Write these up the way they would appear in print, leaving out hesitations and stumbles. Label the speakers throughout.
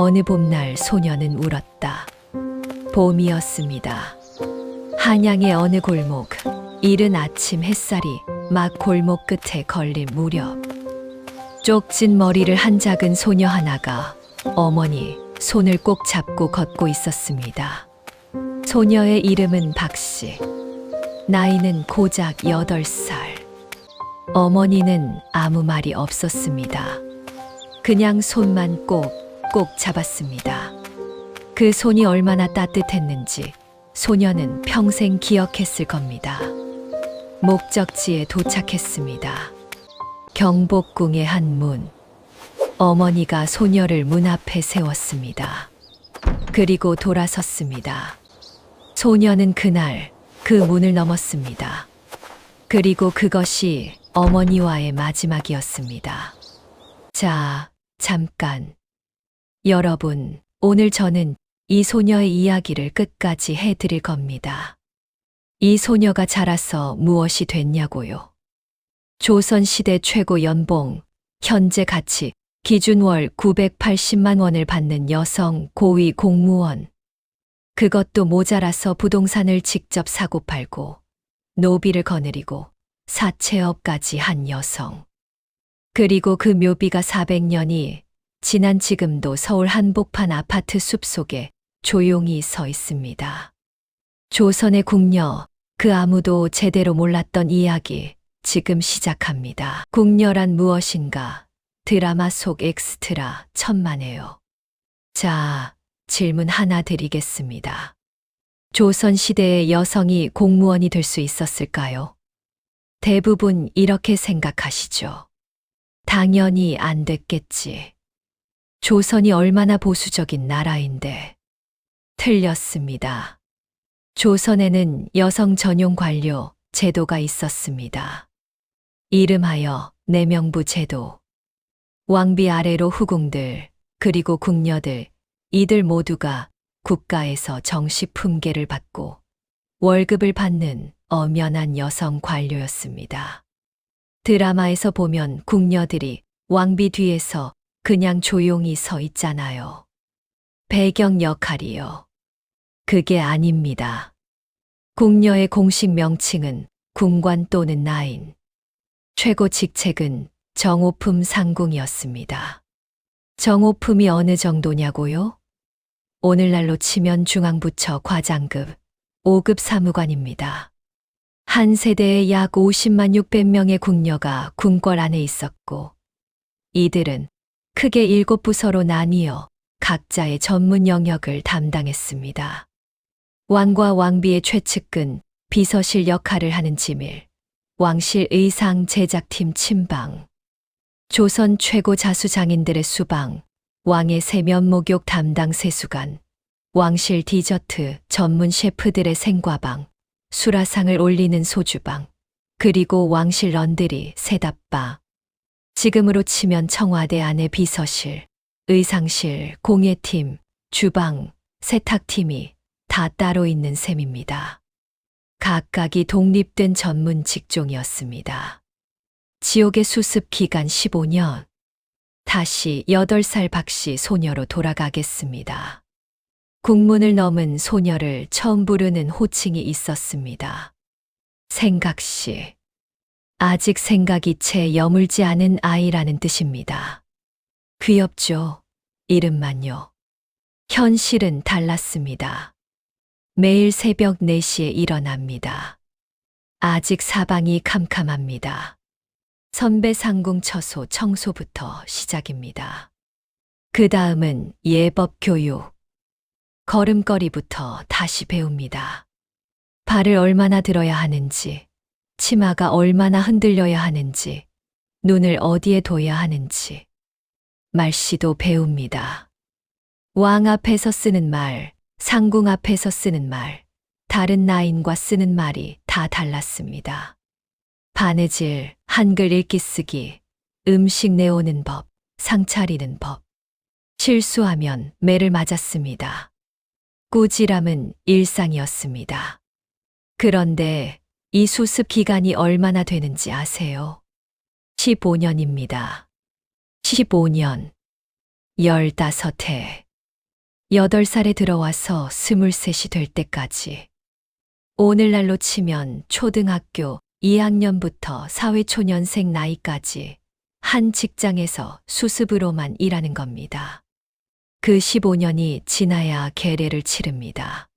Speaker 1: 어느 봄날 소녀는 울었다. 봄이었습니다. 한양의 어느 골목, 이른 아침 햇살이 막 골목 끝에 걸릴 무렵, 쪽진 머리를 한 작은 소녀 하나가 어머니 손을 꼭 잡고 걷고 있었습니다. 소녀의 이름은 박씨, 나이는 고작 8살. 어머니는 아무 말이 없었습니다. 그냥 손만 꼭 잡았습니다. 그 손이 얼마나 따뜻했는지 소녀는 평생 기억했을 겁니다. 목적지에 도착했습니다. 경복궁의 한 문. 어머니가 소녀를 문 앞에 세웠습니다. 그리고 돌아섰습니다. 소녀는 그날 그 문을 넘었습니다. 그리고 그것이 어머니와의 마지막이었습니다. 자, 잠깐. 여러분, 오늘 저는 이 소녀의 이야기를 끝까지 해드릴 겁니다. 이 소녀가 자라서 무엇이 됐냐고요. 조선시대 최고 연봉, 현재 가치 기준 월 980만 원을 받는 여성 고위 공무원. 그것도 모자라서 부동산을 직접 사고 팔고 노비를 거느리고 사채업까지 한 여성. 그리고 그 묘비가 400년이 지난 지금도 서울 한복판 아파트 숲속에 조용히 서 있습니다. 조선의 궁녀, 그 아무도 제대로 몰랐던 이야기 지금 시작합니다. 궁녀란 무엇인가? 드라마 속 엑스트라 천만에요. 자, 질문 하나 드리겠습니다. 조선시대의 여성이 공무원이 될 수 있었을까요? 대부분 이렇게 생각하시죠. 당연히 안 됐겠지. 조선이 얼마나 보수적인 나라인데. 틀렸습니다. 조선에는 여성 전용 관료 제도가 있었습니다. 이름하여 내명부 제도. 왕비 아래로 후궁들, 그리고 궁녀들, 이들 모두가 국가에서 정식 품계를 받고 월급을 받는 엄연한 여성 관료였습니다. 드라마에서 보면 궁녀들이 왕비 뒤에서 그냥 조용히 서 있잖아요. 배경 역할이요. 그게 아닙니다. 궁녀의 공식 명칭은 궁관 또는 나인. 최고 직책은 정오품 상궁이었습니다. 정오품이 어느 정도냐고요? 오늘날로 치면 중앙부처 과장급, 5급 사무관입니다. 한 세대에 약 50만 600명의 궁녀가 궁궐 안에 있었고, 이들은 크게 7부서로 나뉘어 각자의 전문 영역을 담당했습니다. 왕과 왕비의 최측근, 비서실 역할을 하는 지밀, 왕실 의상 제작팀 침방, 조선 최고 자수장인들의 수방, 왕의 세면 목욕 담당 세수관, 왕실 디저트 전문 셰프들의 생과방, 수라상을 올리는 소주방, 그리고 왕실 런드리 세답바. 지금으로 치면 청와대 안의 비서실, 의상실, 공예팀, 주방, 세탁팀이 다 따로 있는 셈입니다. 각각이 독립된 전문 직종이었습니다. 지옥의 수습 기간 15년. 다시 8살 박씨 소녀로 돌아가겠습니다. 국문을 넘은 소녀를 처음 부르는 호칭이 있었습니다. 생각씨. 아직 생각이 채 여물지 않은 아이라는 뜻입니다. 귀엽죠? 이름만요. 현실은 달랐습니다. 매일 새벽 4시에 일어납니다. 아직 사방이 캄캄합니다. 선배 상궁 처소 청소부터 시작입니다. 그 다음은 예법 교육. 걸음걸이부터 다시 배웁니다. 발을 얼마나 들어야 하는지, 치마가 얼마나 흔들려야 하는지, 눈을 어디에 둬야 하는지. 말씨도 배웁니다. 왕 앞에서 쓰는 말, 상궁 앞에서 쓰는 말, 다른 나인과 쓰는 말이 다 달랐습니다. 바느질, 한글 읽기 쓰기, 음식 내오는 법, 상 차리는 법. 실수하면 매를 맞았습니다. 꾸지람은 일상이었습니다. 그런데 이 수습 기간이 얼마나 되는지 아세요? 15년입니다. 15년. 15해. 8살에 들어와서 23이 될 때까지. 오늘날로 치면 초등학교 2학년부터 사회초년생 나이까지 한 직장에서 수습으로만 일하는 겁니다. 그 15년이 지나야 계례를 치릅니다.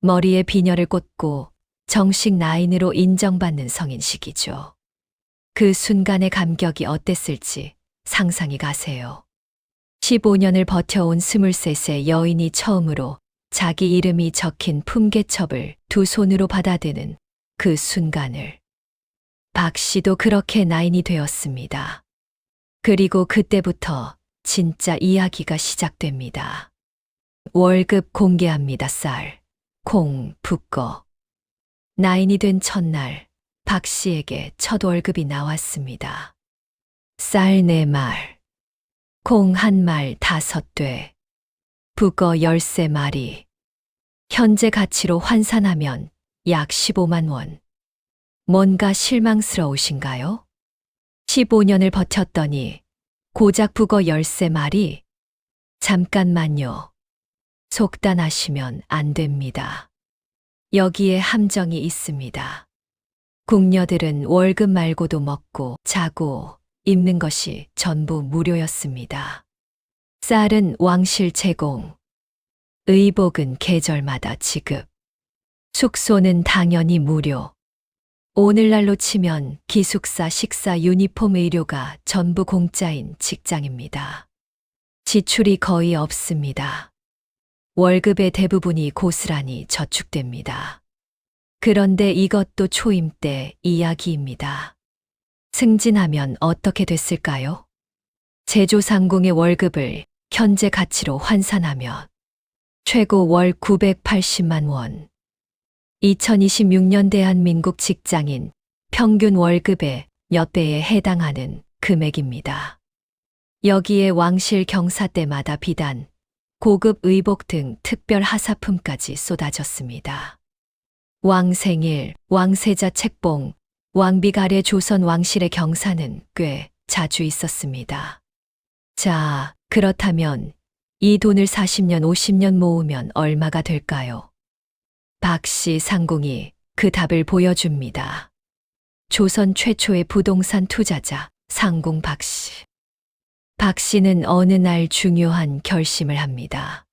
Speaker 1: 머리에 비녀를 꽂고 정식 나인으로 인정받는 성인식이죠. 그 순간의 감격이 어땠을지 상상이 가세요. 15년을 버텨온 23세 여인이 처음으로 자기 이름이 적힌 품계첩을 두 손으로 받아드는 그 순간을. 박 씨도 그렇게 나인이 되었습니다. 그리고 그때부터 진짜 이야기가 시작됩니다. 월급 공개합니다. 쌀, 콩, 붓거. 나인이 된 첫날 박 씨에게 첫 월급이 나왔습니다. 쌀 4말, 콩 1말 5돼, 붓거 13마리. 현재 가치로 환산하면 약 15만 원. 뭔가 실망스러우신가요? 15년을 버텼더니 고작 붓거 13마리? 잠깐만요. 속단하시면 안 됩니다. 여기에 함정이 있습니다. 궁녀들은 월급 말고도 먹고 자고 입는 것이 전부 무료였습니다. 쌀은 왕실 제공, 의복은 계절마다 지급, 숙소는 당연히 무료. 오늘날로 치면 기숙사, 식사, 유니폼, 의료가 전부 공짜인 직장입니다. 지출이 거의 없습니다. 월급의 대부분이 고스란히 저축됩니다. 그런데 이것도 초임 때 이야기입니다. 승진하면 어떻게 됐을까요? 제조상공의 월급을 현재 가치로 환산하면 최고 월 980만 원. 2026년 대한민국 직장인 평균 월급의 몇 배에 해당하는 금액입니다. 여기에 왕실 경사 때마다 비단, 고급 의복 등 특별 하사품까지 쏟아졌습니다. 왕생일, 왕세자 책봉, 왕비 가래 조선 왕실의 경사는 꽤 자주 있었습니다. 자, 그렇다면 이 돈을 40년, 50년 모으면 얼마가 될까요? 박 씨 상공이 그 답을 보여줍니다. 조선 최초의 부동산 투자자 상공 박 씨. 박 씨는 어느 날 중요한 결심을 합니다.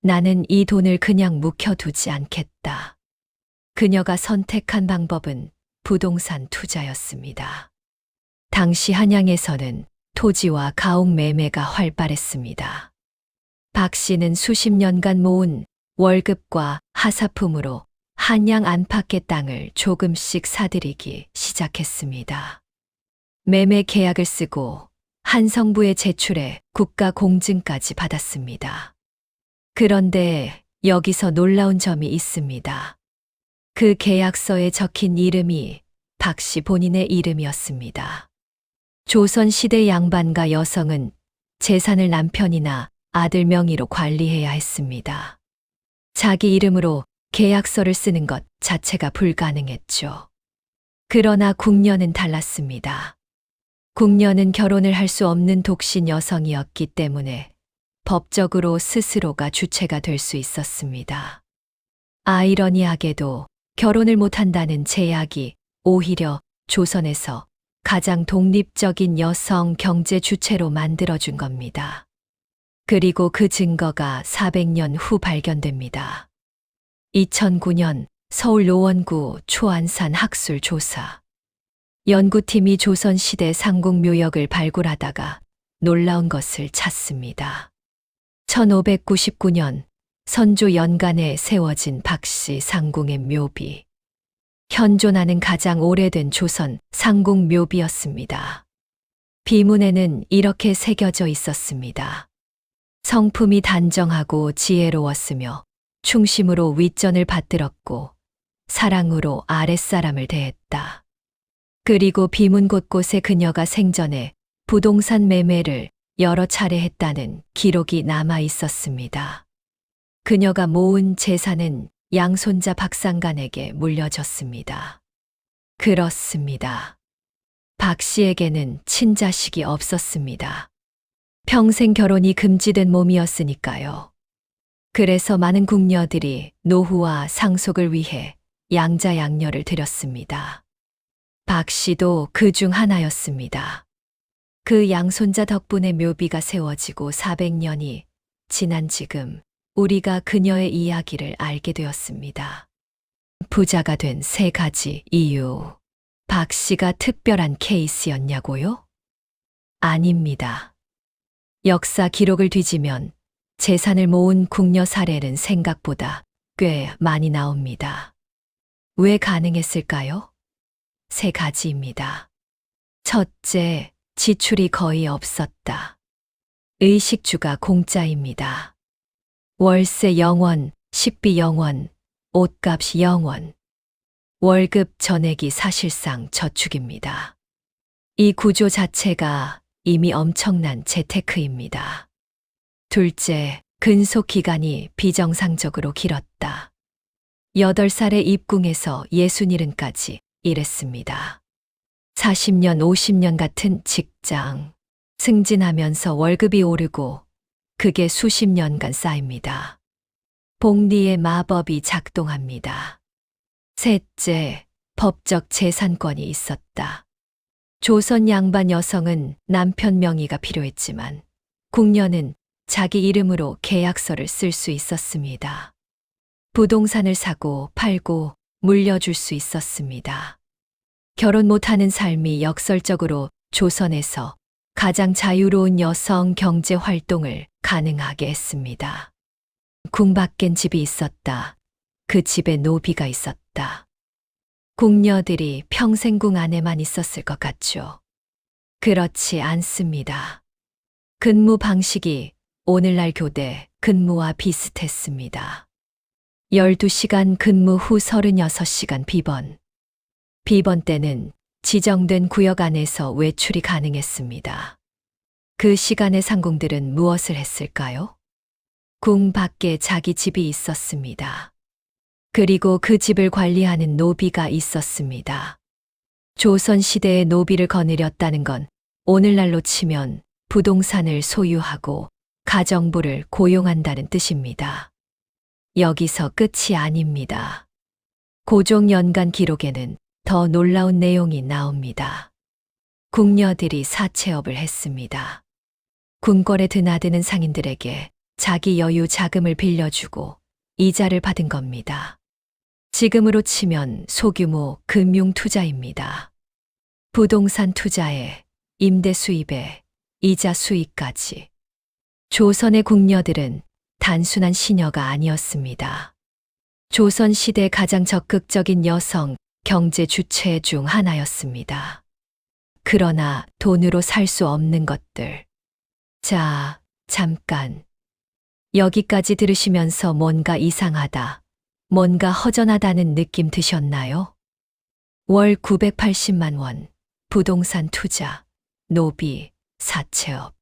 Speaker 1: 나는 이 돈을 그냥 묵혀두지 않겠다. 그녀가 선택한 방법은 부동산 투자였습니다. 당시 한양에서는 토지와 가옥 매매가 활발했습니다. 박 씨는 수십 년간 모은 월급과 하사품으로 한양 안팎의 땅을 조금씩 사들이기 시작했습니다. 매매 계약을 쓰고 한성부에 제출해 국가 공증까지 받았습니다. 그런데 여기서 놀라운 점이 있습니다. 그 계약서에 적힌 이름이 박 씨 본인의 이름이었습니다. 조선시대 양반과 여성은 재산을 남편이나 아들 명의로 관리해야 했습니다. 자기 이름으로 계약서를 쓰는 것 자체가 불가능했죠. 그러나 궁녀는 달랐습니다. 궁녀는 결혼을 할 수 없는 독신 여성이었기 때문에 법적으로 스스로가 주체가 될 수 있었습니다. 아이러니하게도 결혼을 못한다는 제약이 오히려 조선에서 가장 독립적인 여성 경제 주체로 만들어준 겁니다. 그리고 그 증거가 400년 후 발견됩니다. 2009년 서울 노원구 초안산 학술 조사. 연구팀이 조선시대 상공 묘역을 발굴하다가 놀라운 것을 찾습니다. 1599년 선조 연간에 세워진 박씨 상공의 묘비. 현존하는 가장 오래된 조선 상공 묘비였습니다. 비문에는 이렇게 새겨져 있었습니다. 성품이 단정하고 지혜로웠으며 충심으로 윗전을 받들었고 사랑으로 아랫사람을 대했다. 그리고 비문 곳곳에 그녀가 생전에 부동산 매매를 여러 차례 했다는 기록이 남아 있었습니다. 그녀가 모은 재산은 양손자 박상간에게 물려졌습니다. 그렇습니다. 박 씨에게는 친자식이 없었습니다. 평생 결혼이 금지된 몸이었으니까요. 그래서 많은 궁녀들이 노후와 상속을 위해 양자양녀를 드렸습니다. 박 씨도 그 중 하나였습니다. 그 양손자 덕분에 묘비가 세워지고 400년이 지난 지금 우리가 그녀의 이야기를 알게 되었습니다. 부자가 된 3가지 이유. 박 씨가 특별한 케이스였냐고요? 아닙니다. 역사 기록을 뒤지면 재산을 모은 궁녀 사례는 생각보다 꽤 많이 나옵니다. 왜 가능했을까요? 3가지입니다. 첫째, 지출이 거의 없었다. 의식주가 공짜입니다. 월세 0원, 식비 0원, 옷값 0원. 월급 전액이 사실상 저축입니다. 이 구조 자체가 이미 엄청난 재테크입니다. 둘째, 근속 기간이 비정상적으로 길었다. 8살에 입궁해서 67까지 일했습니다. 40년, 50년 같은 직장. 승진하면서 월급이 오르고 그게 수십 년간 쌓입니다. 복리의 마법이 작동합니다. 셋째, 법적 재산권이 있었다. 조선 양반 여성은 남편 명의가 필요했지만 궁녀는 자기 이름으로 계약서를 쓸 수 있었습니다. 부동산을 사고 팔고 물려줄 수 있었습니다. 결혼 못하는 삶이 역설적으로 조선에서 가장 자유로운 여성 경제 활동을 가능하게 했습니다. 궁 밖엔 집이 있었다. 그 집에 노비가 있었다. 궁녀들이 평생 궁 안에만 있었을 것 같죠. 그렇지 않습니다. 근무 방식이 오늘날 교대 근무와 비슷했습니다. 12시간 근무 후 36시간 비번. 비번 때는 지정된 구역 안에서 외출이 가능했습니다. 그 시간에 상궁들은 무엇을 했을까요? 궁 밖에 자기 집이 있었습니다. 그리고 그 집을 관리하는 노비가 있었습니다. 조선시대의 노비를 거느렸다는 건 오늘날로 치면 부동산을 소유하고 가정부를 고용한다는 뜻입니다. 여기서 끝이 아닙니다. 고종연간 기록에는 더 놀라운 내용이 나옵니다. 궁녀들이 사채업을 했습니다. 궁궐에 드나드는 상인들에게 자기 여유 자금을 빌려주고 이자를 받은 겁니다. 지금으로 치면 소규모 금융 투자입니다. 부동산 투자에 임대 수입에 이자 수익까지. 조선의 궁녀들은 단순한 시녀가 아니었습니다. 조선시대 가장 적극적인 여성 경제 주체 중 하나였습니다. 그러나 돈으로 살 수 없는 것들. 자, 잠깐. 여기까지 들으시면서 뭔가 이상하다, 뭔가 허전하다는 느낌 드셨나요? 월 980만 원, 부동산 투자, 노비, 사채업.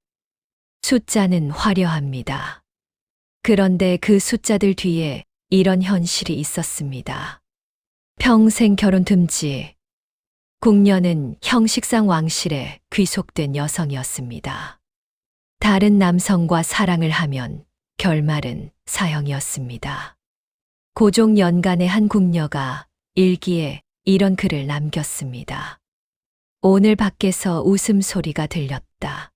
Speaker 1: 숫자는 화려합니다. 그런데 그 숫자들 뒤에 이런 현실이 있었습니다. 평생 결혼 금지. 궁녀는 형식상 왕실에 귀속된 여성이었습니다. 다른 남성과 사랑을 하면 결말은 사형이었습니다. 고종 연간의 한 궁녀가 일기에 이런 글을 남겼습니다. 오늘 밖에서 웃음소리가 들렸다.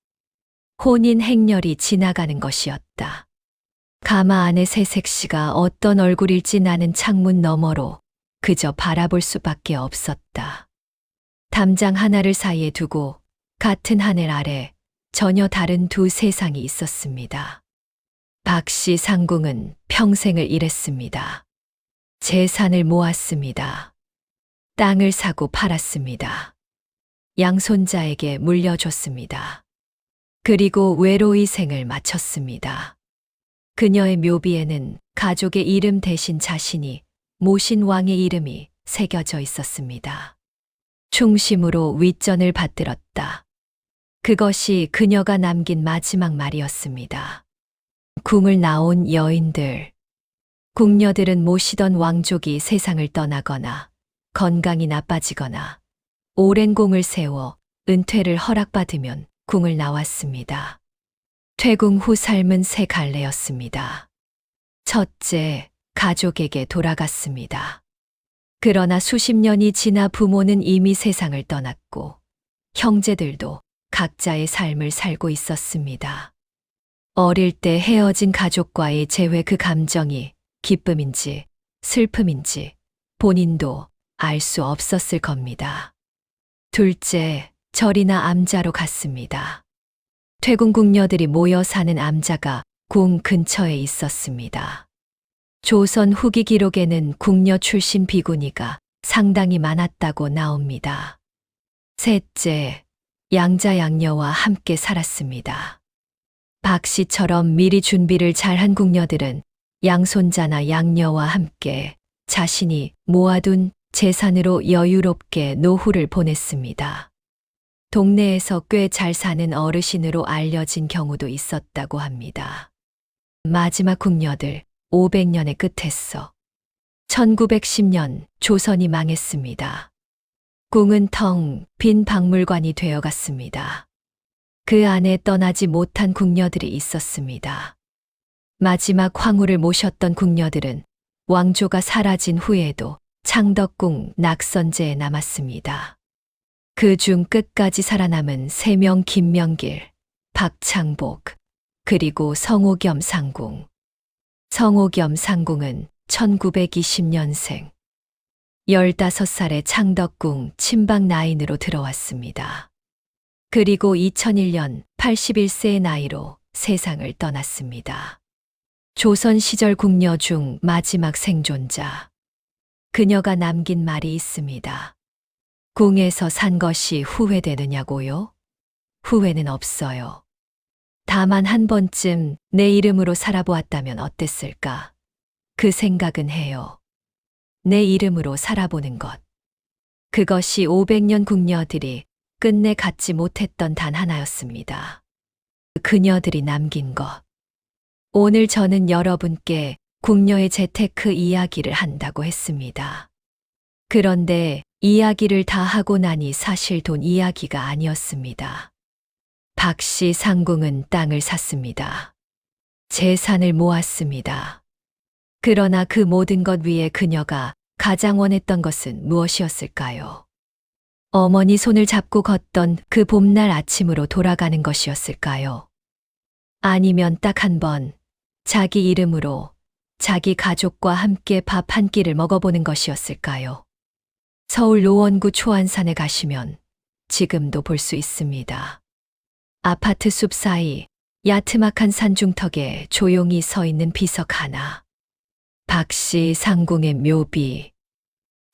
Speaker 1: 혼인 행렬이 지나가는 것이었다. 가마 안의 새색시가 어떤 얼굴일지 나는 창문 너머로 그저 바라볼 수밖에 없었다. 담장 하나를 사이에 두고 같은 하늘 아래 전혀 다른 두 세상이 있었습니다. 박씨 상궁은 평생을 일했습니다. 재산을 모았습니다. 땅을 사고 팔았습니다. 양손자에게 물려줬습니다. 그리고 외로이 생을 마쳤습니다. 그녀의 묘비에는 가족의 이름 대신 자신이 모신 왕의 이름이 새겨져 있었습니다. 충심으로 윗전을 받들었다. 그것이 그녀가 남긴 마지막 말이었습니다. 궁을 나온 여인들. 궁녀들은 모시던 왕족이 세상을 떠나거나 건강이 나빠지거나 오랜 공을 세워 은퇴를 허락받으면 궁을 나왔습니다. 퇴궁 후 삶은 세 갈래였습니다. 첫째, 가족에게 돌아갔습니다. 그러나 수십 년이 지나 부모는 이미 세상을 떠났고 형제들도 각자의 삶을 살고 있었습니다. 어릴 때 헤어진 가족과의 재회, 그 감정이 기쁨인지 슬픔인지 본인도 알 수 없었을 겁니다. 둘째, 절이나 암자로 갔습니다. 퇴군 궁녀들이 모여 사는 암자가 궁 근처에 있었습니다. 조선 후기 기록에는 궁녀 출신 비구니가 상당히 많았다고 나옵니다. 셋째, 양자 양녀와 함께 살았습니다. 박 씨처럼 미리 준비를 잘한 궁녀들은 양손자나 양녀와 함께 자신이 모아둔 재산으로 여유롭게 노후를 보냈습니다. 동네에서 꽤 잘 사는 어르신으로 알려진 경우도 있었다고 합니다. 마지막 궁녀들 500년의 끝에서 1910년 조선이 망했습니다. 궁은 텅 빈 박물관이 되어갔습니다. 그 안에 떠나지 못한 궁녀들이 있었습니다. 마지막 황후를 모셨던 궁녀들은 왕조가 사라진 후에도 창덕궁 낙선제에 남았습니다. 그중 끝까지 살아남은 3명, 김명길, 박창복, 그리고 성오겸 상궁. 성오겸 상궁은 1920년생. 15살에 창덕궁 친박 라인으로 들어왔습니다. 그리고 2001년 81세의 나이로 세상을 떠났습니다. 조선 시절 궁녀 중 마지막 생존자. 그녀가 남긴 말이 있습니다. 궁에서 산 것이 후회되느냐고요? 후회는 없어요. 다만 한 번쯤 내 이름으로 살아보았다면 어땠을까? 그 생각은 해요. 내 이름으로 살아보는 것. 그것이 500년 궁녀들이 끝내 갖지 못했던 단 하나였습니다. 그녀들이 남긴 것. 오늘 저는 여러분께 궁녀의 재테크 이야기를 한다고 했습니다. 그런데 이야기를 다 하고 나니 사실 돈 이야기가 아니었습니다. 박씨 상궁은 땅을 샀습니다. 재산을 모았습니다. 그러나 그 모든 것 위에 그녀가 가장 원했던 것은 무엇이었을까요? 어머니 손을 잡고 걷던 그 봄날 아침으로 돌아가는 것이었을까요? 아니면 딱 한 번 자기 이름으로 자기 가족과 함께 밥 한 끼를 먹어보는 것이었을까요? 서울 노원구 초안산에 가시면 지금도 볼 수 있습니다. 아파트 숲 사이 야트막한 산중턱에 조용히 서 있는 비석 하나. 박씨 상궁의 묘비.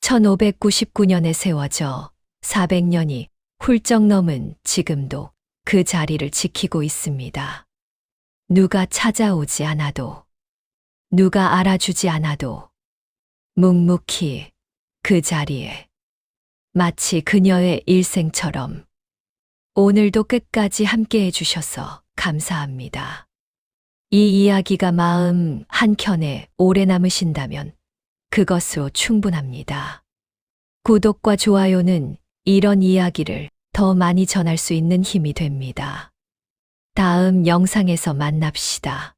Speaker 1: 1599년에 세워져 400년이 훌쩍 넘은 지금도 그 자리를 지키고 있습니다. 누가 찾아오지 않아도, 누가 알아주지 않아도 묵묵히 그 자리에 마치 그녀의 일생처럼. 오늘도 끝까지 함께 해주셔서 감사합니다. 이 이야기가 마음 한켠에 오래 남으신다면 그것으로 충분합니다. 구독과 좋아요는 이런 이야기를 더 많이 전할 수 있는 힘이 됩니다. 다음 영상에서 만납시다.